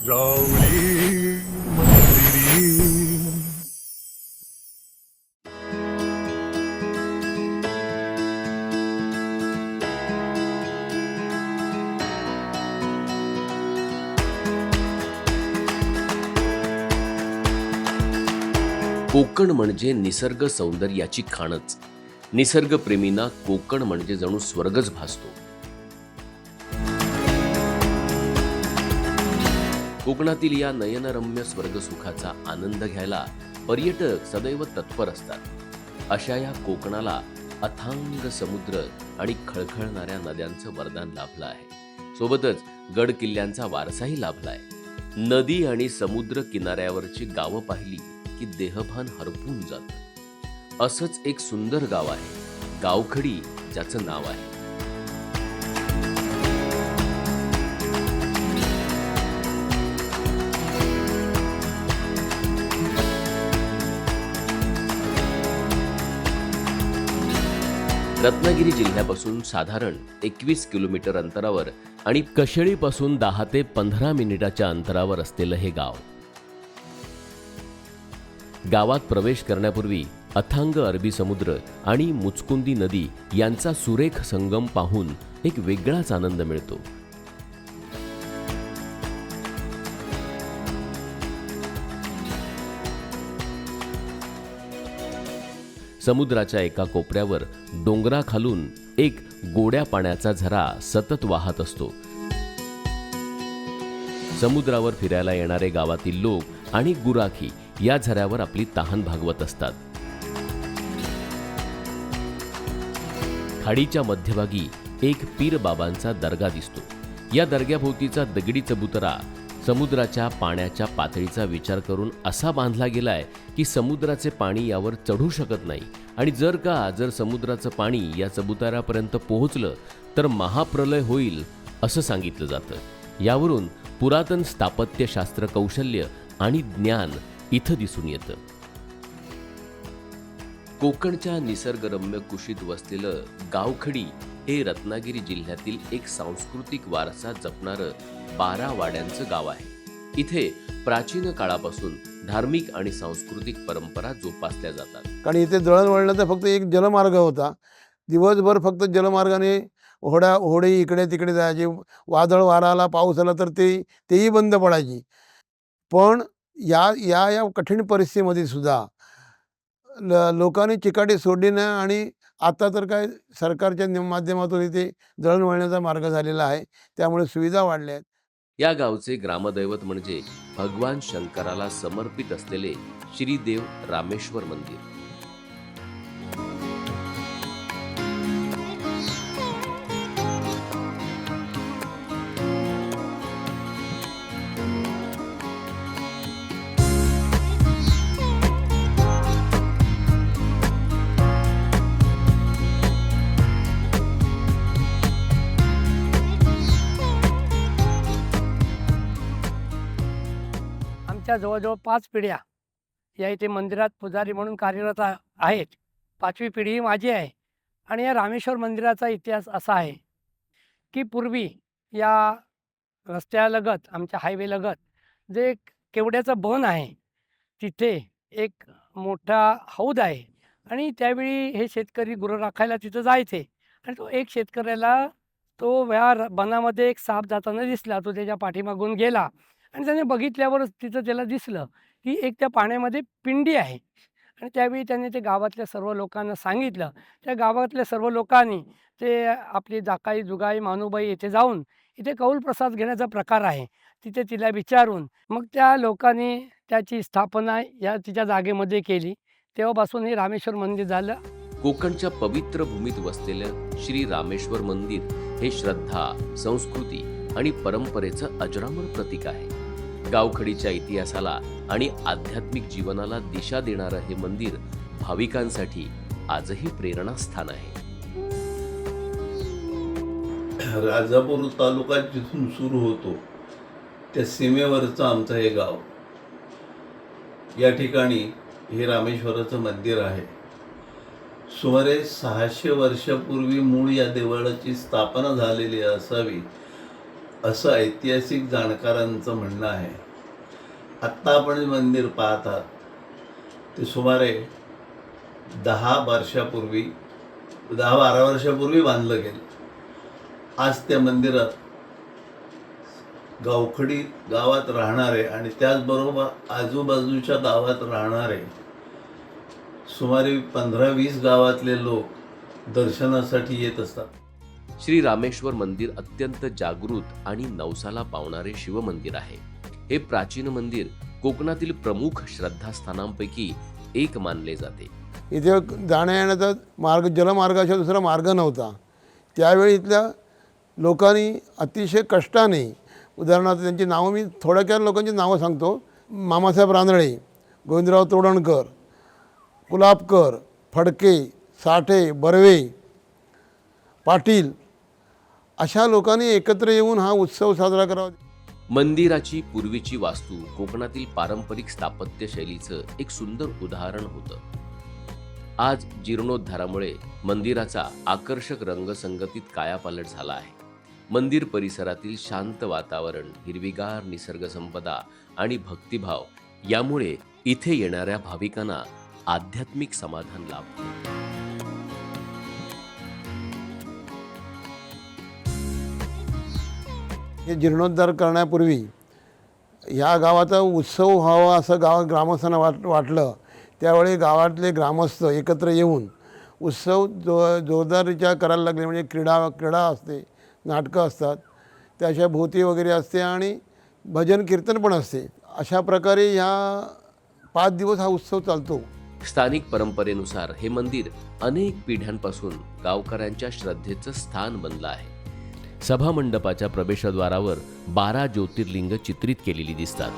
रावली मंदिरी कोकण म्हणजे निसर्ग सौंदर्याची खाणच. निसर्गप्रेमींना कोकण म्हणजे जणू स्वर्गच भासतो. कोकणातील या नयनरम्य स्वर्गसुखाचा आनंद घ्यायला पर्यटक सदैव तत्पर असतात. अशा या कोकणाला अथांग समुद्र आणि खळखळणाऱ्या नद्यांचं वरदान लाभलं आहे. सोबतच गड किल्ल्यांचा वारसाही लाभला आहे. नदी आणि समुद्र किनाऱ्यावरची गावं पाहिली की देहभान हरपून जातं. असंच एक सुंदर गाव आहे गावखडी, ज्याचं नाव आहे. रत्नागिरी जिल्ह्यापासून साधारण 21 किलोमीटर अंतरावर आणि कशेळीपासून 10 ते 15 मिनिटाच्या अंतरावर असलेलं हे गाव. गावात प्रवेश करण्यापूर्वी अथांग अरबी समुद्र आणि मुचकुंदी नदी यांचा सुरेख संगम पाहून एक वेगळाच आनंद मिळतो. समुद्राच्या एका कोपऱ्यावर डोंगराखालून एक गोड्या पाण्याचा झरा सतत वाहत असतो. समुद्रावर फिरायला येणारे गावातील लोक आणि गुराखी या झऱ्यावर आपली तहान भागवत असतात. खाडीच्या मध्यभागी एक पीर बाबांचा दर्गा दिसतो. या दर्ग्याभोवतीचा दगडी चबुतरा समुद्राच्या पाण्याच्या पातळीचा विचार करून असा बांधला गेलाय की समुद्राचे पाणी यावर चढू शकत नाही आणि जर समुद्राचं पाणी या चबुतऱ्यापर्यंत पोहोचलं तर महाप्रलय होईल असं सांगितलं जातं. यावरून पुरातन स्थापत्यशास्त्र कौशल्य आणि ज्ञान इथं दिसून येतं. कोकणच्या निसर्गरम्य कुशीत वसलेलं गावखडी हे रत्नागिरी जिल्ह्यातील एक सांस्कृतिक वारसा जपणारं 12 वाड्यांचं गाव आहे. इथे प्राचीन काळापासून धार्मिक आणि सांस्कृतिक परंपरा जोपासल्या जातात. कारण इथे दळणवळणाचा फक्त एक जलमार्ग होता. दिवसभर फक्त जलमार्गाने होडे इकडे तिकडे जायचे. वादळ वारा आला, पाऊस आला तर तेही बंद पडायची. पण या या या कठीण परिस्थितीमध्ये सुद्धा लोकांनी चिकाटी सोडली नाही आणि आता तर काय सरकारच्या माध्यमातून इथे दळणवळणाचा मार्ग झालेला आहे. त्यामुळे सुविधा वाढल्या आहेत. या गावचे ग्रामदैवत म्हणजे भगवान शंकराला समर्पित असलेले श्रीदेव रामेश्वर मंदिर. जवळजवळ 5 पिढ्या या इथे मंदिरात पुजारी म्हणून कार्यरत आहेत. 5वी पिढी ही माझी आहे. आणि या रामेश्वर मंदिराचा इतिहास असा आहे की पूर्वी या रस्त्यालगत, आमच्या हायवेलगत जे एक केवड्याचं बन आहे, तिथे एक मोठा हौद आहे. आणि त्यावेळी हे शेतकरी गुरं राखायला तिथं जायचे. आणि तो एक शेतकऱ्याला या बनामध्ये एक साप जाताना दिसला. तो त्याच्या पाठीमागून गेला आणि त्याने बघितल्यावर तिथं त्याला दिसलं की एक त्या पाण्यामध्ये पिंडी आहे. आणि त्यावेळी त्याने ते गावातल्या सर्व लोकांना सांगितलं. त्या गावातल्या सर्व लोकांनी ते आपली जाकाई जुगाई मानुबाई येथे जाऊन इथे कौल प्रसाद घेण्याचा प्रकार आहे, तिथे तिला विचारून मग त्या लोकांनी त्याची स्थापना या तिच्या जागेमध्ये केली. तेव्हापासून हे रामेश्वर मंदिर झालं. कोकणच्या पवित्र भूमीत वसलेलं श्री रामेश्वर मंदिर हे श्रद्धा, संस्कृती आणि परंपरेचं अजरामर प्रतीक आहे. गावखडीच्या इतिहासाला आणि आध्यात्मिक जीवनाला दिशा देणारं हे मंदिर भाविकांसाठी आजही प्रेरणास्थान आहे. राजापूर तालुका जिथून सुरू होतो त्या सीमेवरचं आमचं हे गाव. या ठिकाणी हे रामेश्वराचं मंदिर आहे. सुमारे 600 वर्षापूर्वी मूळ या देवळाची स्थापना झालेली असावी असं ऐतिहासिक जाणकारांचं म्हणणं आहे. आत्ता आपण मंदिर पाहत आहात ते सुमारे 10-12 वर्षापूर्वी बांधलं गेलं. आज त्या मंदिरात गावखडी गावात राहणारे आणि त्याचबरोबर आजूबाजूच्या गावात राहणारे सुमारे 15-20 गावातले लोक दर्शनासाठी येत असतात. श्री रामेश्वर मंदिर अत्यंत जागृत आणि नवसाला पावणारे शिवमंदिर आहे. हे प्राचीन मंदिर कोकणातील प्रमुख श्रद्धास्थानांपैकी एक मानले जाते. इथे जाण्या येण्याचा मार्ग जलमार्गाशिवाय दुसरा मार्ग नव्हता. त्यावेळी इथल्या लोकांनी अतिशय कष्टाने, उदाहरणार्थ त्यांची नावं मी थोड्याक्यात लोकांची नावं सांगतो. मामासाहेब रानडे, गोविंदराव तोडणकर, कुलाबकर, फडके, साठे, बर्वे, पाटील अशा लोकांनी एकत्र येऊन हा उत्सव साजरा करावा. मंदिराची पूर्वीची वास्तू कोकणातील पारंपरिक स्थापत्य शैलीचं एक सुंदर उदाहरण होतं. आज जीर्णोद्धारामुळे मंदिराचा आकर्षक रंगसंगतीत कायापालट झाला आहे. मंदिर परिसरातील शांत वातावरण, हिरवीगार निसर्ग संपदा आणि भक्तिभाव यामुळे इथे येणाऱ्या भाविकांना आध्यात्मिक समाधान लाभते. हे जीर्णोद्धार करण्यापूर्वी ह्या गावाचा उत्सव व्हावा असं ग्रामस्थांना वाटलं. त्यावेळी गावातले ग्रामस्थ एकत्र येऊन उत्सव जोरदारीच्या करायला लागले. म्हणजे क्रीडा असते, नाटकं असतात, त्याच्या भोवती वगैरे असते आणि भजन कीर्तन पण असते. अशा प्रकारे ह्या 5 दिवस हा उत्सव चालतो. स्थानिक परंपरेनुसार हे मंदिर अनेक पिढ्यांपासून गावकऱ्यांच्या श्रद्धेचं स्थान बनलं आहे. सभा मंडपाच्या प्रवेशद्वारावर 12 ज्योतिर्लिंग चित्रित केलेली दिसतात.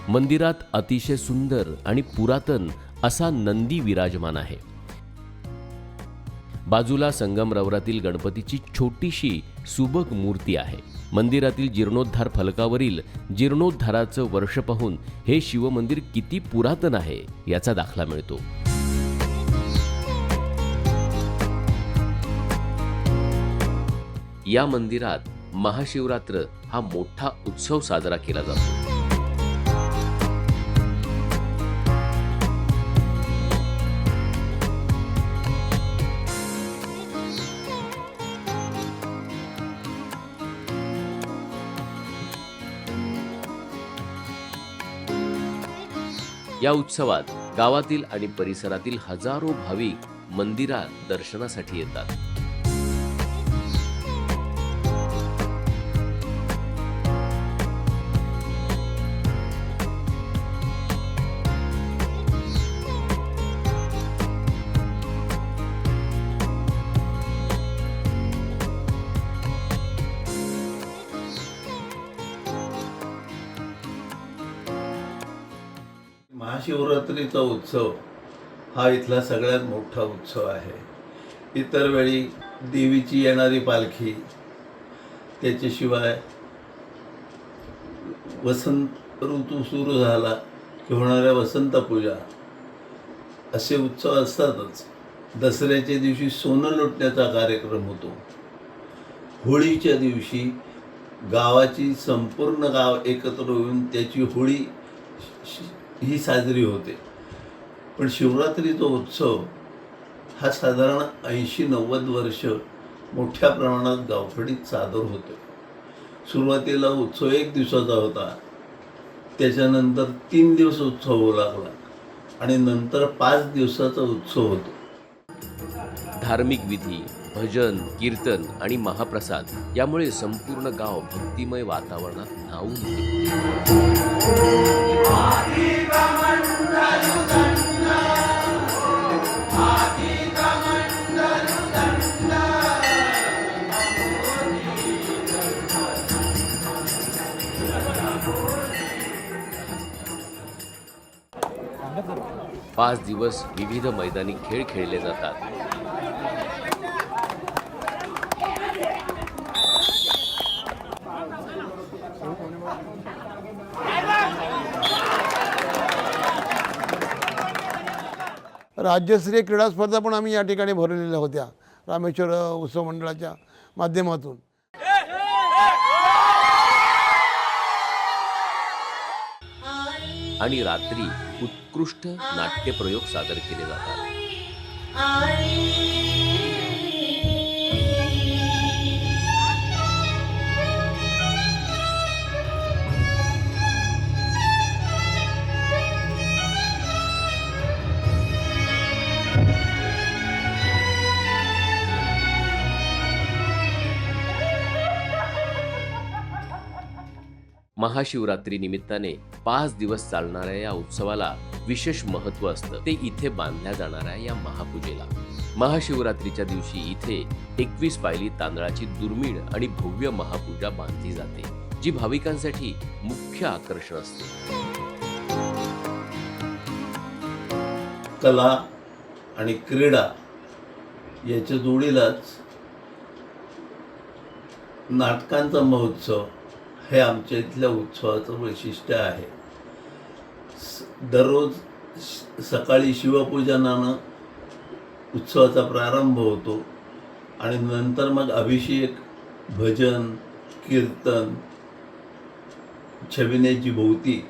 मंदिरात अतिशय सुंदर आणि पुरातन असा नंदी विराजमान आहे. बाजूला संगमरवरातील गणपतीची छोटीशी सुबक मूर्ती आहे. मंदिरातील जीर्णोद्धार फलकावरील जीर्णोद्धाराचं वर्ष पाहून हे शिवमंदिर किती पुरातन आहे याचा दाखला मिळतो. या मंदिरात महाशिवरात्र हा मोठा उत्सव साजरा केला जातो. या उत्सवात गावातील आणि परिसरातील हजारो भाविक मंदिरात दर्शनासाठी येतात. महाशिवरात्रीचा उत्सव हा इथला सगळ्यात मोठा उत्सव आहे. इतर वेळी देवीची येणारी पालखी, त्याच्याशिवाय वसंत ऋतू सुरू झाला की होणाऱ्या वसंत पूजा असे उत्सव असतातच. दसऱ्याच्या दिवशी सोनं लुटण्याचा कार्यक्रम होतो. होळीच्या दिवशी गावाची संपूर्ण गाव एकत्र येऊन त्याची होळी ही साजरी होते. पण शिवरात्रीचा उत्सव हा साधारण 80-90 वर्ष मोठ्या प्रमाणात गावखडीत सादर होतो. सुरुवातीला उत्सव 1 दिवसाचा होता, त्याच्यानंतर 3 दिवस उत्सव होऊ लागला आणि नंतर 5 दिवसाचा उत्सव होतो. धार्मिक विधी, भजन, कीर्तन आणि महाप्रसाद यामुळे संपूर्ण गाव भक्तिमय वातावरणात न्हाऊन गेले. 5 दिवस विविध मैदानी खेळ खेळले जातात. राज्यस्तरीय क्रीडा स्पर्धा पण आम्ही या ठिकाणी भरवलेल्या होत्या रामेश्वर उत्सव मंडळाच्या माध्यमातून. आणि रात्री उत्कृष्ट नाट्यप्रयोग सादर केले जातात. महाशिवरात्री निमित्ताने 5 दिवस चालणाऱ्या या उत्सवाला विशेष महत्त्व असतं. ते इथे बांधल्या जाणाऱ्या या महापूजेला. महाशिवरात्रीच्या दिवशी इथे 21 पायली तांदळाची दुर्मिळ आणि भव्य महापूजा बांधली जाते, जी भाविकांसाठी मुख्य आकर्षण असते. कला आणि क्रीडा याच्या जोडीलाच नाटकांचा महोत्सव हे आमच्या इथल्या उत्सवाचं वैशिष्ट्य आहे. दररोज सकाळी शिवपूजनानं उत्सवाचा प्रारंभ होतो आणि नंतर मग अभिषेक, भजन, कीर्तन, छबिनेची भोवती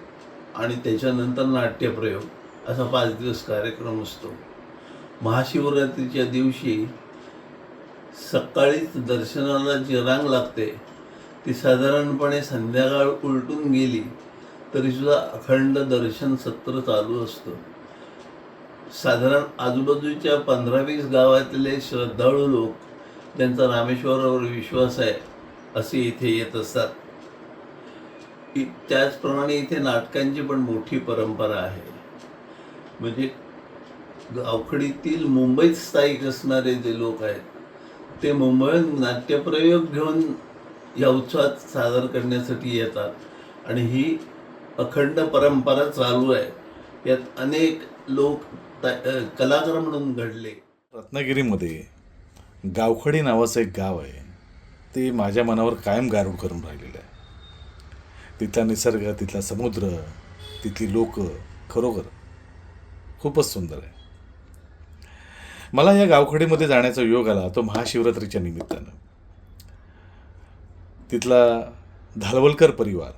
आणि त्याच्यानंतर नाट्यप्रयोग असा 5 दिवस कार्यक्रम असतो. महाशिवरात्रीच्या दिवशी सकाळीच दर्शनाला जी रांग लागते ती साधारणपणे संध्याकाळ उलटून गेली तरीसुद्धा अखंड दर्शन सत्र चालू असतं. साधारण आजूबाजूच्या 15-20 गावातले श्रद्धाळू लोक ज्यांचा रामेश्वरावर विश्वास आहे असे इथे येत असतात. त्याचप्रमाणे इथे नाटकांची पण मोठी परंपरा आहे. म्हणजे गावखडीतील मुंबईत स्थायिक असणारे जे लोक आहेत ते मुंबईत नाट्यप्रयोग घेऊन या उत्सवात सादर करण्यासाठी येतात आणि ही अखंड परंपरा चालू आहे. यात अनेक लोक कलाकार म्हणून घडले. रत्नागिरीमध्ये गावखडी नावाचं एक गाव आहे. ते माझ्या मनावर कायम गारूड करून राहिलेलं आहे. तिथला निसर्ग, तिथला समुद्र, तिथली लोक खरोखर खूपच सुंदर आहे. मला या गावखडीमध्ये जाण्याचा योग आला तो महाशिवरात्रीच्या निमित्तानं. तिथला धालवलकर परिवार,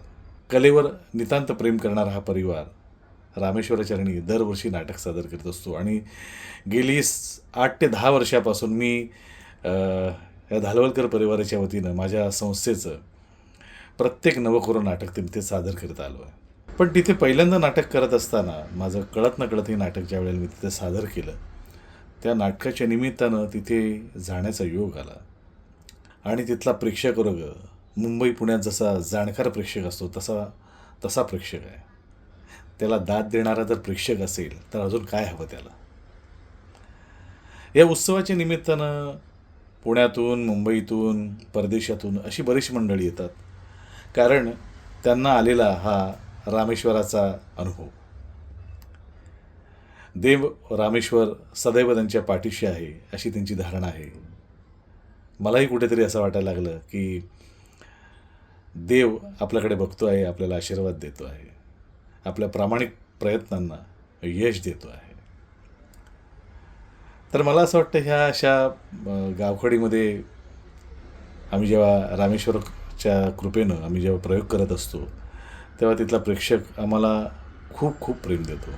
कलेवर नितांत प्रेम करणारा हा परिवार रामेश्वराचरणी दरवर्षी नाटक सादर करत असतो आणि गेली 8 ते 10 वर्षापासून मी या धालवलकर परिवाराच्या वतीनं माझ्या संस्थेचं प्रत्येक नवकोरं नाटक तिथे सादर करत आलो आहे. पण तिथे पहिल्यांदा नाटक करत असताना माझं कळत नकळत हे नाटक ज्या वेळेला मी तिथे सादर केलं त्या नाटकाच्या निमित्तानं तिथे जाण्याचा योग आला आणि तिथला प्रेक्षक वर्ग मुंबई पुण्यात जसा जाणकार प्रेक्षक असतो तसा प्रेक्षक आहे. त्याला दाद देणारा जर प्रेक्षक असेल तर अजून काय हवं त्याला. या उत्सवाच्या निमित्तानं पुण्यातून, मुंबईतून, परदेशातून अशी बरीचशी मंडळी येतात, कारण त्यांना आलेला हा रामेश्वराचा अनुभव. देव रामेश्वर सदैव त्यांच्या पाठीशी आहे अशी त्यांची धारणा आहे. मलाही कुठेतरी असं वाटायला लागलं की देव आपल्याकडे बघतो आहे, आपल्याला आशीर्वाद देतो आहे, आपल्या प्रामाणिक प्रयत्नांना यश देतो आहे. तर मला असं वाटतं ह्या अशा गावखडीमध्ये आम्ही जेव्हा रामेश्वरच्या कृपेनं आम्ही जेव्हा प्रयोग करत असतो तेव्हा तिथला प्रेक्षक आम्हाला खूप खूप प्रेम देतो.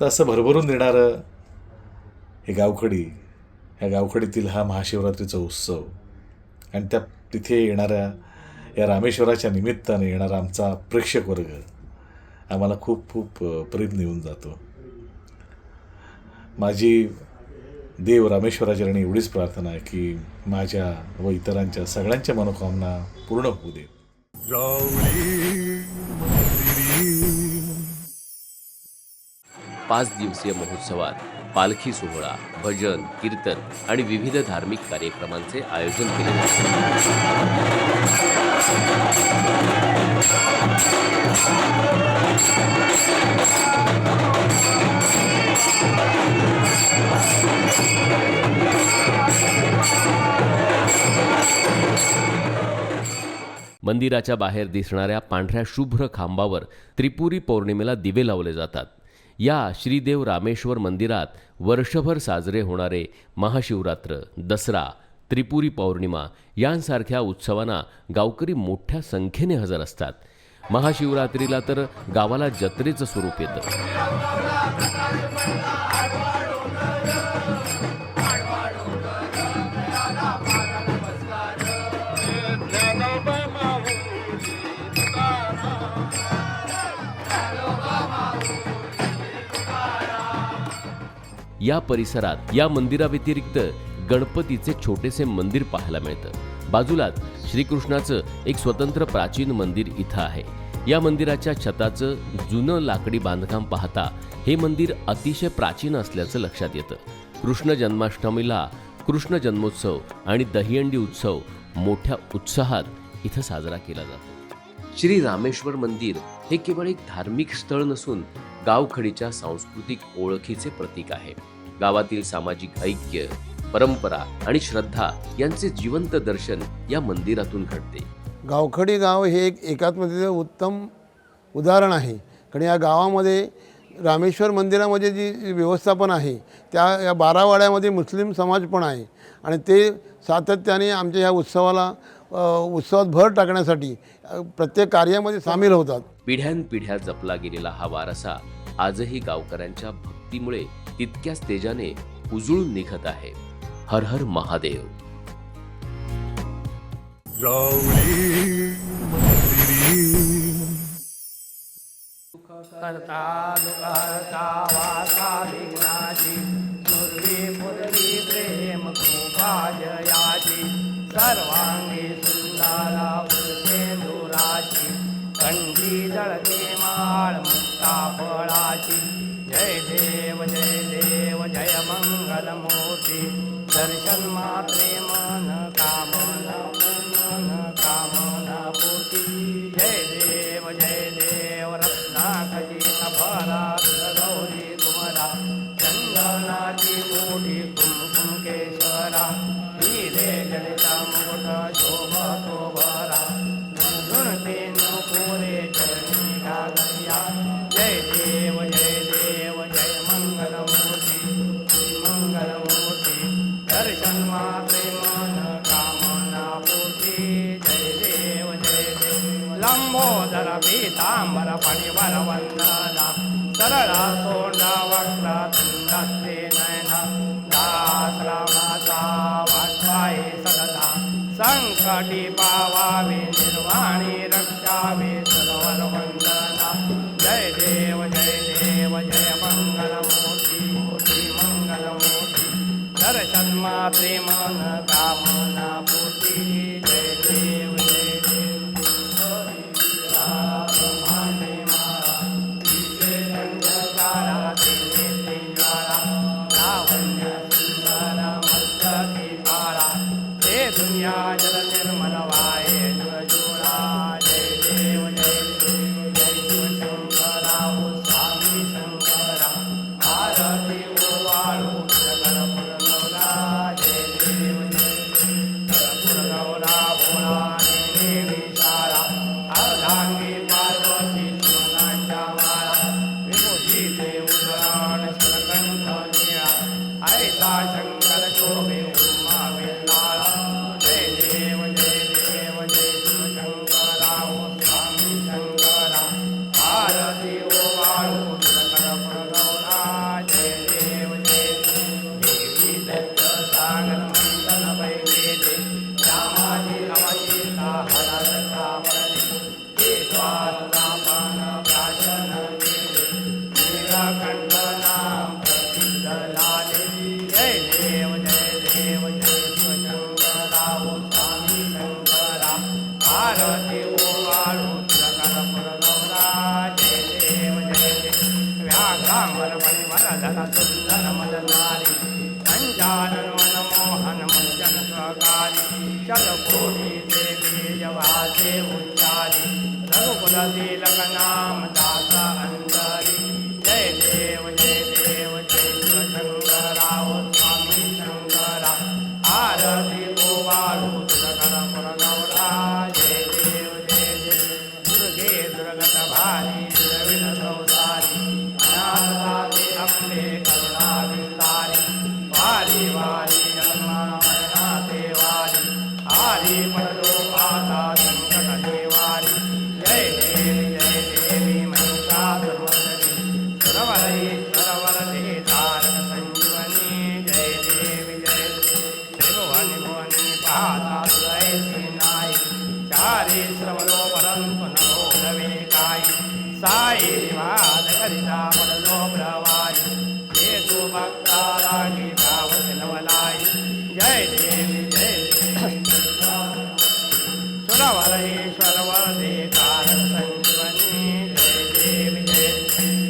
तर असं भरभरून देणारं हे गावखडी, ह्या गावखडीतील हा महाशिवरात्रीचा उत्सव आणि त्या तिथे येणाऱ्या या रामेश्वराच्या निमित्ताने येणारा आमचा प्रेक्षक वर्ग आम्हाला खूप खूप प्रेम देऊन जातो. माझी देव रामेश्वराचरणी एवढीच प्रार्थना आहे की माझ्या व इतरांच्या सगळ्यांच्या मनोकामना पूर्ण होऊ दे. रावळी मंदिरी 5 दिवसीय महोत्सवात पालखी सोहळा, भजन, कीर्तन आणि विविध धार्मिक कार्यक्रमांचे आयोजन केले जाते. मंदिराच्या बाहेर दिसणाऱ्या पांढऱ्या शुभ्र खांबावर त्रिपुरी पौर्णिमेला दिवे लावले जातात. या श्रीदेव रामेश्वर मंदिरात वर्षभर साजरे होणारे महाशिवरात्र, दसरा, त्रिपुरी पौर्णिमा यांसारख्या उत्सवांना गावकरी मोठ्या संख्येने हजर असतात. महाशिवरात्रीला तर गावाला जत्रेचं स्वरूप येतं. या परिसरात या मंदिराव्यतिरिक्त गणपतीचे छोटेसे मंदिर पाहायला मिळतं. बाजूलाच श्रीकृष्णाचं एक स्वतंत्र प्राचीन मंदिर इथं आहे. या मंदिराच्या छताचं जुनं लाकडी बांधकाम पाहता हे मंदिर अतिशय प्राचीन असल्याचं लक्षात येतं. कृष्ण जन्माष्टमीला कृष्ण जन्मोत्सव आणि दहीहंडी उत्सव मोठ्या उत्साहात इथं साजरा केला जातो. श्री रामेश्वर मंदिर हे केवळ एक धार्मिक स्थळ नसून गावखडीच्या सांस्कृतिक ओळखीचे प्रतीक आहे. गावातील सामाजिक ऐक्य, परंपरा आणि श्रद्धा यांचे जिवंत दर्शन या मंदिरातून घडते. गावखडी गाव हे एक एकात्मतेचं उत्तम उदाहरण आहे. कारण या गावामध्ये रामेश्वर मंदिरामध्ये जी व्यवस्थापन आहे त्या या 12 वाड्यामध्ये मुस्लिम समाज पण आहे आणि ते सातत्याने आमच्या ह्या उत्सवात भर टाकण्यासाठी प्रत्येक कार्यामध्ये सामील होतात. पिढ्यानपिढ्या जपला गेलेला हा वारसा आजही गावकऱ्यांच्या भक्तीमुळे तितक्याच तेजाने उजळून निघत आहे. हर हर महादेव. रावळी मंदिरी करता दुःखहर्ता वासा विघ्नाची पूर्वी प्रेम कृपा जयाची सर्वांगी सुंदरा सेंदुराची कंठी जळके माळ मुक्ता फळाची. जय देव जय मंगलमूर्ती दर्शन मात्रे मन कामना पूर्ती. जय देव रत्नाखचित भरा गौरी कुमरा चंदनाची कोटी कुमकुम केशरा हिरे जनिता मुकुट शोभतो भरा गुणते नुपुरे चरणी गागया. जय देव जय मंगलमूर्ती दर्शन मात्रे मन कामना पूर्ती. जय देव लंबोदर पीतांबर फणिवर वंदना सरळा तोंडा वक्र तुंडस्ते नयना दासरामाचा वाटवाय सदता संकटी पावावे निर्वाणी रक्षावे सरोवर वंदना. जय देव जय मंगलमूर्ती दर्शन मात्रे मन कामना पूर्ती. जय देव दुनिया जल निर्मल वाये जोड़ा. जय देव जय शंकरा स्वामी शंकरा आरती ओवाळू जगन पुरगौरा. जय देव पुरगौरा भोळा देवी शाळा अर्धांगी पार्वती शिवनाच्या माळा विभूती देव उदराण शिवकंठ निळा ऐसा शंकर शोभे उमा वेल्लाळा. व्याघ्रांवर परिमल धन सुंदर मदन शतकोटी देवी जवाचे उच्चारी रघुकुल तिलक नाम दासा अंतरी जय देव जय शिवशंकरा ओ स्वामी शंकरा आरती गोवाळू तुझकर पुरगौरा जय देव दुर्गे दुर्गत भारी दुर्विण संसारी अनाथाते अंबे करुणा विसारी वारी वारी जन्म मरणाते वारी आरी पडलो पाता संकट निवारी जय देवी महिषासुरमर्दिनी सुरवरदे तारक संजीवनी जय देवी त्रिभुवनि भुवनि पाता सुरैसी नाई चारी श्रवलो परंतु नभो नवे काई साई विवाद करिता पडलो प्रवाई ये तू भक्तालागी भाव सिलवलाई जय देवी सुरवरेश्वर वरदे तारक संजीवनी जय देवी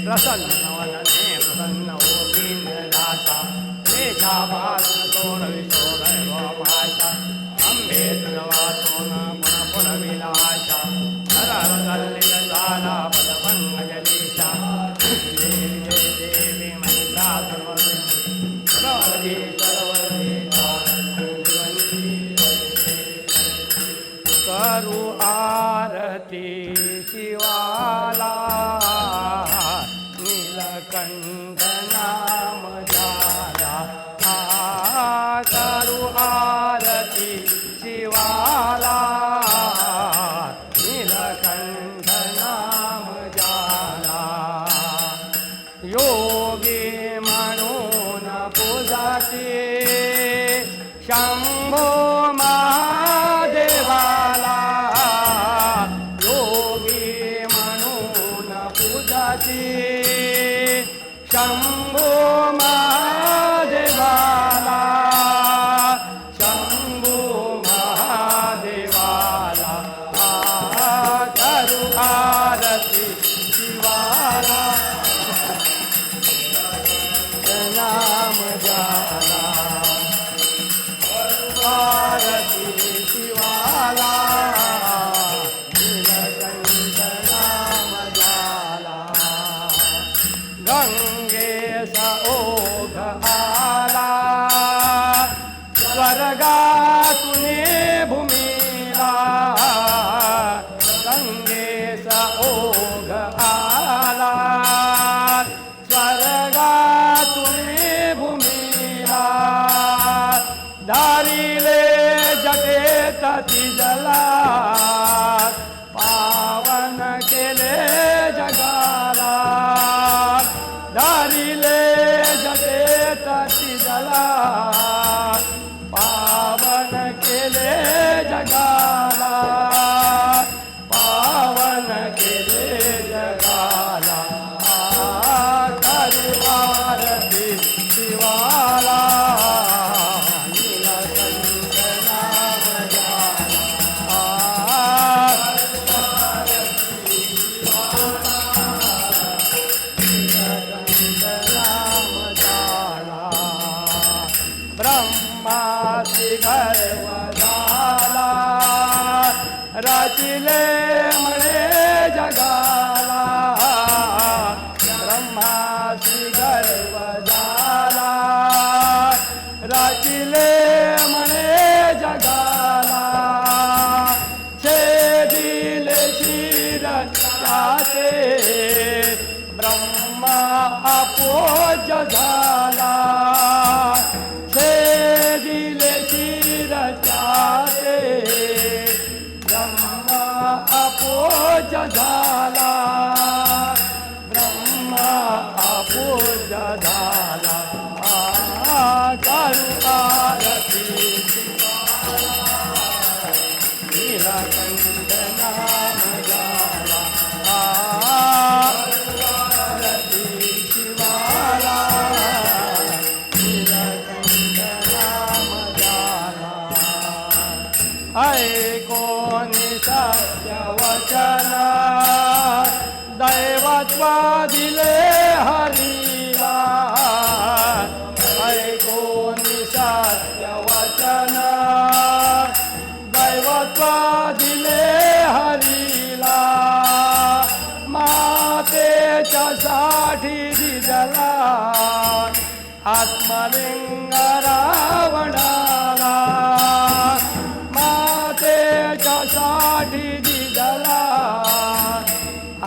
प्रसन्न वदने प्रसन्न होती दासा मेषा पालन तोड विशोध भाषा अंबे तुझवातो न पुन विलासा नर कल्लित झाला पद पंकजलीशा देवी महिषासुरमर्दिनी सुरवरेश्वर वरदे तारक संजीवनी करू आरती शिवाला नीलकंठ नाम झाला करू आरती शिवाला नीलकंठ नाम झाला योगी म्हणून पूजाची शंभो महादेवाला योगी म्हणून पूजाची शंभो महादेवाला शंभो महादेवाला करू आरती शिवाला नाम झाला आरती शिवाला नीलकंठ नाम झाला गंगेचा ओघ आला स्वर्गातून भूमीला गंगेचा ओघ आला स्वर्गातून भूमीला धारिले जटेत तिजला पावन केले जगाला धारिले जटेत तिजला पावन केले जगाला पावन केले जगाला करू आरती शिवाला ब्रह्माची गर्व झाला रचिले म्हणे जगाला ब्रह्माची गर्व झाला रचिले म्हणे जगाला छेदिले शिरच्याचे ब्रह्मा अपोज झाला दिले शिरच्याचे ब्रह्मा अपोज झाला ब्रह्मा अपोज झाला करू आरती नीलकंठ नाम झाला आरती शिवाला ऐकोनी सत्य वचन दैवत्व दिले हरीला ऐकोनी सत्य वचन आत्मलिंग रावणाला मातेच्या साठी दिदला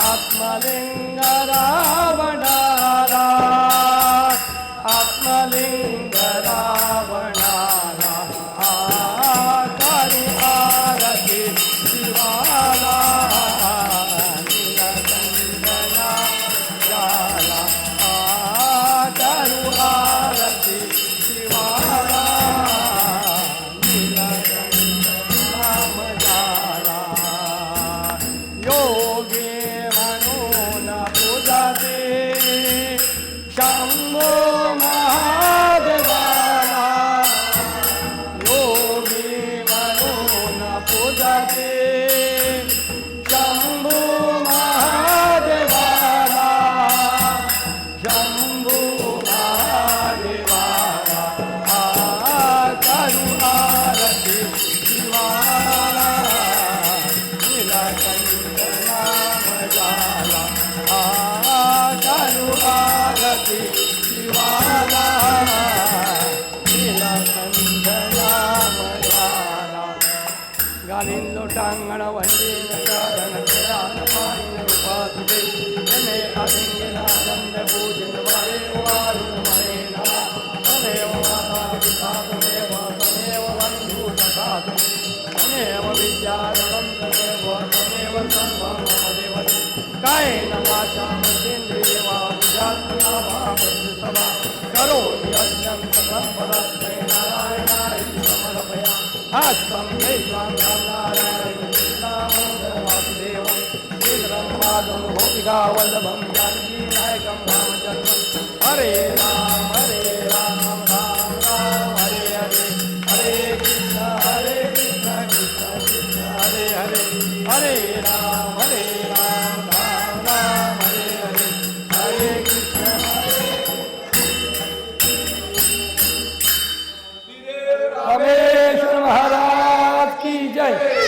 आत्मलिंग रावणाला आत्मलिंग रावणाला करू आरती शिवाला नीलकंठना जाला करू आरती शिवाला नीलकंठना जाला योगी म्हणून पूजाते शंभो महादेवाला योगी म्हणून पूजाते शंभो महादेवाला शंभो महादेवाला करू आरती शिवाला नीलकंठ नाम जाला करू आरती शिवाला नीलकंठ नाम जाला गालीन लोटांगण वंदीन साधन प्रदान पाइन रूपातुते जने अलिंगनानंद पूजन वारे वारुण मरे नमः तमेव माता पिता तमेव तमेव बन्धु सखा तमेव विद्याधरं तमेव तमेव सर्वं मम देवते कायेन वाचा मनेन्द्रिये वा बुद्ध्यात्मना वा प्रकृतिवा करोमि यज्ञं सकलं परस्मै नारायणाय समर्पयामि हस्तं वैश्वां नारायणं वासुदेवं श्रीधरं माधवं भौतिका वल्लभं जानकीनायकं रामचन्द्रं हरे राम राम राम हरे हरे हरे कृष्ण कृष्ण कृष्ण हरे हरे हरे राम राम राम हरे हरे हरे कृष्ण रमेश्वर महाराज की जय।